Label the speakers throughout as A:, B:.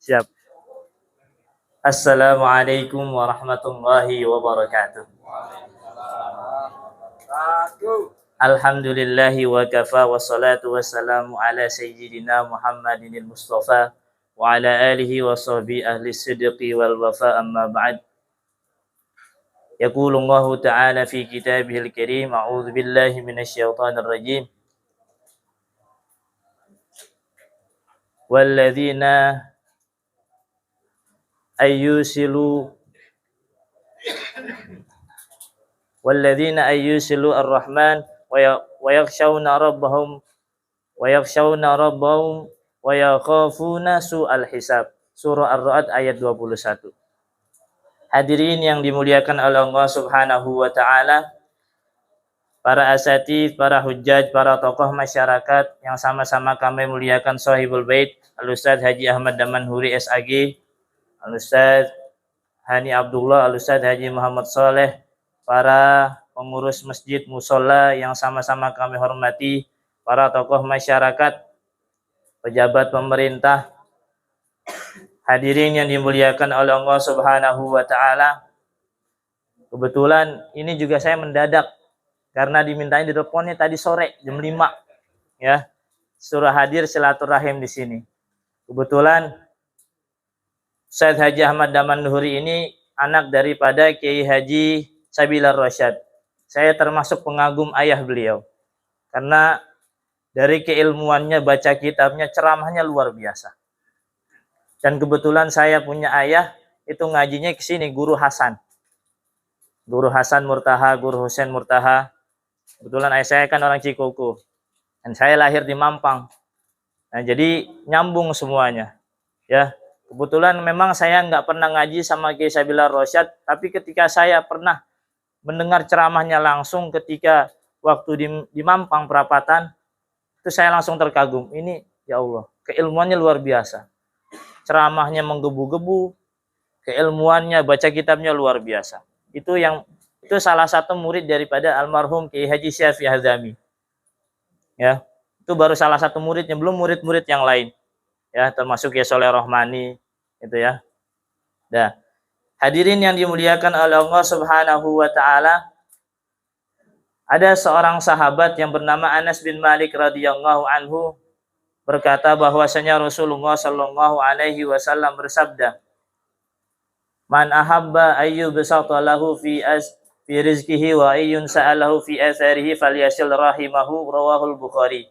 A: Siap. Assalamualaikum warahmatullahi wabarakatuh. Alhamdulillahi wa kafa wa salatu wassalamu ala sayyidina Muhammadinil Mustafa wa ala alihi wa sahbihi ahli sidqi wal wafa amma ba'd. Yaqulullahu ta'ala fi kitabihil karim, a'udzu billahi minasyaitonir rajim. Walladzina ayyusilu ar-Rahman wa yakhshawna rabbahum wa yakhafuna su'al hisab. Surah Ar-Ra'd ayat 21. Hadirin yang dimuliakan oleh Allah Subhanahu wa taala, para asatidz, para hujjaj, para tokoh masyarakat yang sama-sama kami muliakan, Shahibul Bait Al-Ustadz Haji Ahmad Damanhuri SAG, Al-Ustadz Hani Abdullah, Al-Ustadz Haji Muhammad Saleh, para pengurus masjid musola yang sama-sama kami hormati, para tokoh masyarakat, pejabat pemerintah, hadirin yang dimuliakan oleh Allah Subhanahu wa taala. Kebetulan ini juga saya mendadak karena dimintain di teleponnya tadi sore jam 5 ya. Suruh hadir silaturahim di sini. Kebetulan Syed Haji Ahmad Damanhuri ini anak daripada Kiai Haji Sabilar Rasyad. Saya termasuk pengagum ayah beliau. Karena dari keilmuannya, baca kitabnya, ceramahnya luar biasa. Dan kebetulan saya punya ayah, itu ngajinya ke sini, Guru Hasan. Guru Hasan Murtaha, Guru Husain Murtaha. Kebetulan ayah saya kan orang Cikoko. Dan saya lahir di Mampang. Nah, jadi nyambung semuanya. Ya, kebetulan memang saya nggak pernah ngaji sama Kiai Sabilar Rasyad, tapi ketika saya pernah mendengar ceramahnya langsung ketika waktu di Mampang Perapatan, itu saya langsung terkagum. Ini ya Allah, keilmuannya luar biasa. Ceramahnya menggebu-gebu, keilmuannya, baca kitabnya luar biasa. Itu salah satu murid daripada almarhum Kiai Haji Syafi'i Hazami. Ya, itu baru salah satu muridnya, belum murid-murid yang lain. Ya, termasuk Kiai Soleh Rohmani itu ya. Dah. Hadirin yang dimuliakan oleh Allah Subhanahu wa taala, ada seorang sahabat yang bernama Anas bin Malik radhiyallahu anhu berkata bahwasanya Rasulullah sallallahu alaihi wasallam bersabda, "Man ahabba ayyubsata lahu fi rizqihi wa ayyun sa'alahu fi atharihi falyasil rahimahu," rawahul Bukhari.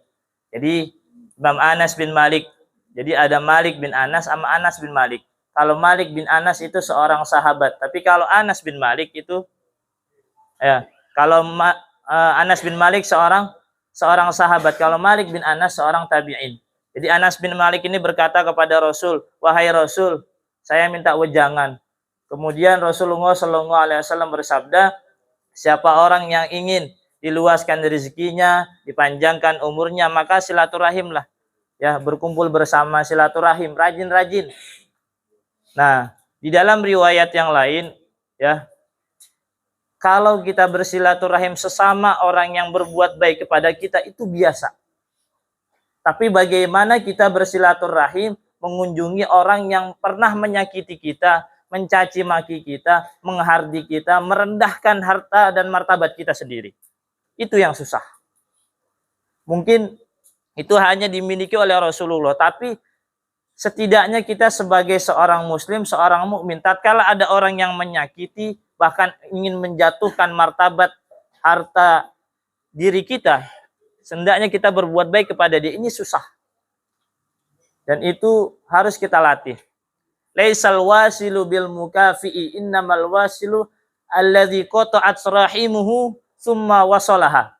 A: Jadi Imam Anas bin Malik. Jadi ada Malik bin Anas sama Anas bin Malik. Kalau Malik bin Anas itu seorang sahabat, tapi kalau Anas bin Malik itu Anas bin Malik seorang sahabat, kalau Malik bin Anas seorang tabi'in. Jadi Anas bin Malik ini berkata kepada Rasul, "Wahai Rasul, saya minta wejangan." Kemudian Rasulullah Shallallahu alaihi wasallam bersabda, "Siapa orang yang ingin diluaskan rezekinya, dipanjangkan umurnya, maka silaturahimlah." Ya, berkumpul bersama, silaturahim, rajin-rajin. Nah, di dalam riwayat yang lain, ya, kalau kita bersilaturahim sesama orang yang berbuat baik kepada kita itu biasa. Tapi bagaimana kita bersilaturahim mengunjungi orang yang pernah menyakiti kita, mencaci maki kita, menghardi kita, merendahkan harta dan martabat kita sendiri. Itu yang susah. Mungkin itu hanya dimiliki oleh Rasulullah, tapi setidaknya kita sebagai seorang muslim, seorang mukmin, tatkala ada orang yang menyakiti, bahkan ingin menjatuhkan martabat harta diri kita, hendaknya kita berbuat baik kepada dia. Ini susah. Dan itu harus kita latih. Laisal wasilu bil mukafi'i, innamal wasilu alladzi qata'at rahimuhu tsumma wasalaha.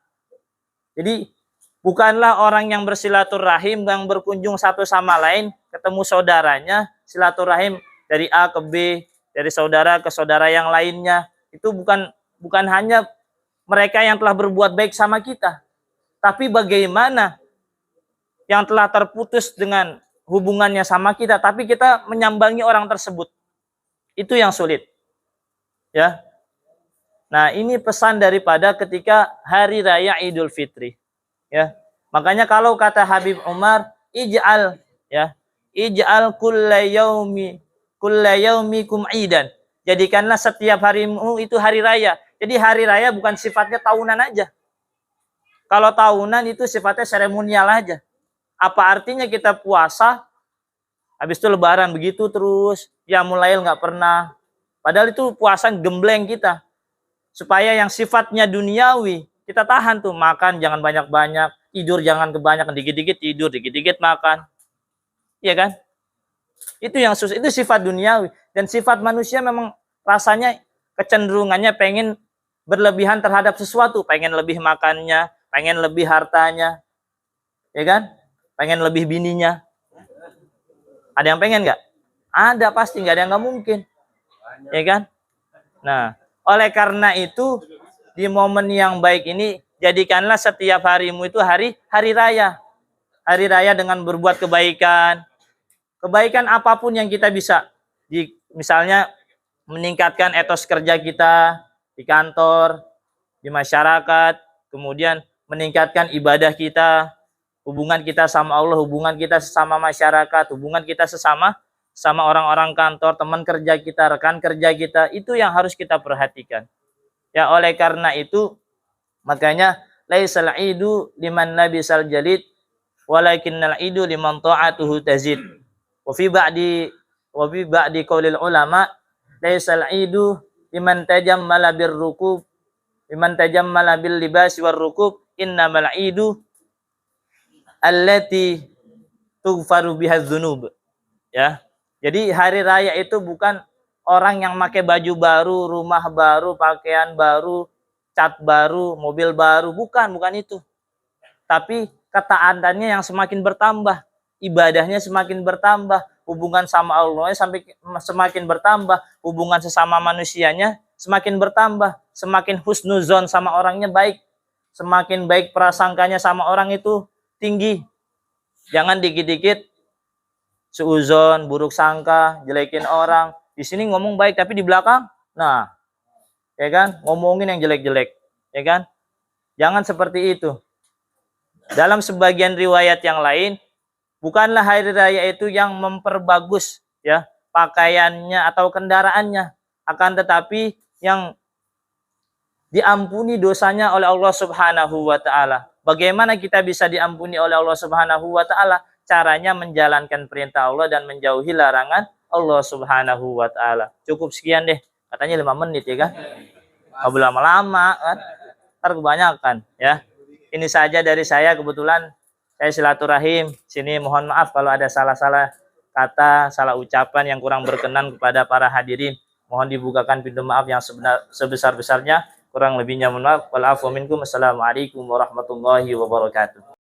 A: Jadi bukanlah orang yang bersilaturahim, yang berkunjung satu sama lain, ketemu saudaranya, silaturahim dari A ke B, dari saudara ke saudara yang lainnya. Itu bukan hanya mereka yang telah berbuat baik sama kita, tapi bagaimana yang telah terputus dengan hubungannya sama kita, tapi kita menyambangi orang tersebut. Itu yang sulit. Ya. Nah, ini pesan daripada ketika hari raya Idul Fitri. Ya. Makanya kalau kata Habib Umar, ij'al, ya, ij'al kulla yaumikum idan. Jadikanlah setiap harimu itu hari raya. Jadi hari raya bukan sifatnya tahunan aja. Kalau tahunan itu sifatnya seremonial aja. Apa artinya kita puasa, habis itu lebaran begitu terus, ya mulai nggak pernah. Padahal itu puasa gembleng kita. Supaya yang sifatnya duniawi, kita tahan tuh. Makan jangan banyak-banyak, tidur jangan kebanyakan, dikit-dikit tidur, dikit-dikit makan. Iya kan? Itu yang susah, itu sifat duniawi. Dan sifat manusia memang rasanya kecenderungannya pengen berlebihan terhadap sesuatu, pengen lebih makannya, pengen lebih hartanya, ya kan? Pengen lebih bininya. Ada yang pengen nggak? Ada pasti, nggak ada yang nggak mungkin, ya kan? Nah, oleh karena itu di momen yang baik ini jadikanlah setiap harimu itu hari raya. Hari raya dengan berbuat kebaikan. Kebaikan apapun yang kita bisa. Misalnya meningkatkan etos kerja kita di kantor, di masyarakat, kemudian meningkatkan ibadah kita, hubungan kita sama Allah, hubungan kita sesama masyarakat, hubungan kita sama orang-orang kantor, teman kerja kita, rekan kerja kita, itu yang harus kita perhatikan. Ya, oleh karena itu makanya laisal idu liman labisal jalid walakinnal idu liman ta'atuhu tazid. Wa fi ba'di qaulil ulama laisal idu liman tajammala birrukub liman tajammala bil libas war rukub innamal idu allati tughfaru biha dzunub. Ya. Jadi hari raya itu bukan orang yang pakai baju baru, rumah baru, pakaian baru, cat baru, mobil baru, bukan itu. Tapi ketaatannya yang semakin bertambah, ibadahnya semakin bertambah, hubungan sama Allah semakin bertambah, hubungan sesama manusianya semakin bertambah, semakin husnuzon sama orangnya baik, semakin baik prasangkanya sama orang itu tinggi. Jangan dikit-dikit suuzon, buruk sangka, jelekin orang. Di sini ngomong baik tapi di belakang, nah, ya kan, ngomongin yang jelek-jelek, ya kan? Jangan seperti itu. Dalam sebagian riwayat yang lain, bukanlah hari raya itu yang memperbagus ya pakaiannya atau kendaraannya, akan tetapi yang diampuni dosanya oleh Allah Subhanahu wa taala. Bagaimana kita bisa diampuni oleh Allah Subhanahu wa taala? Caranya menjalankan perintah Allah dan menjauhi larangan Allah Subhanahu wa taala. Cukup sekian deh. Katanya 5 menit ya kan? Enggak lama-lama kan? Ntar kebanyakan ya. Ini saja dari saya, kebetulan saya silaturahim. Sini mohon maaf kalau ada salah-salah kata, salah ucapan yang kurang berkenan kepada para hadirin. Mohon dibukakan pintu maaf yang sebesar-besarnya. Kurang lebihnya mohon maaf. Wal afu minkum. Assalamualaikum warahmatullahi wabarakatuh.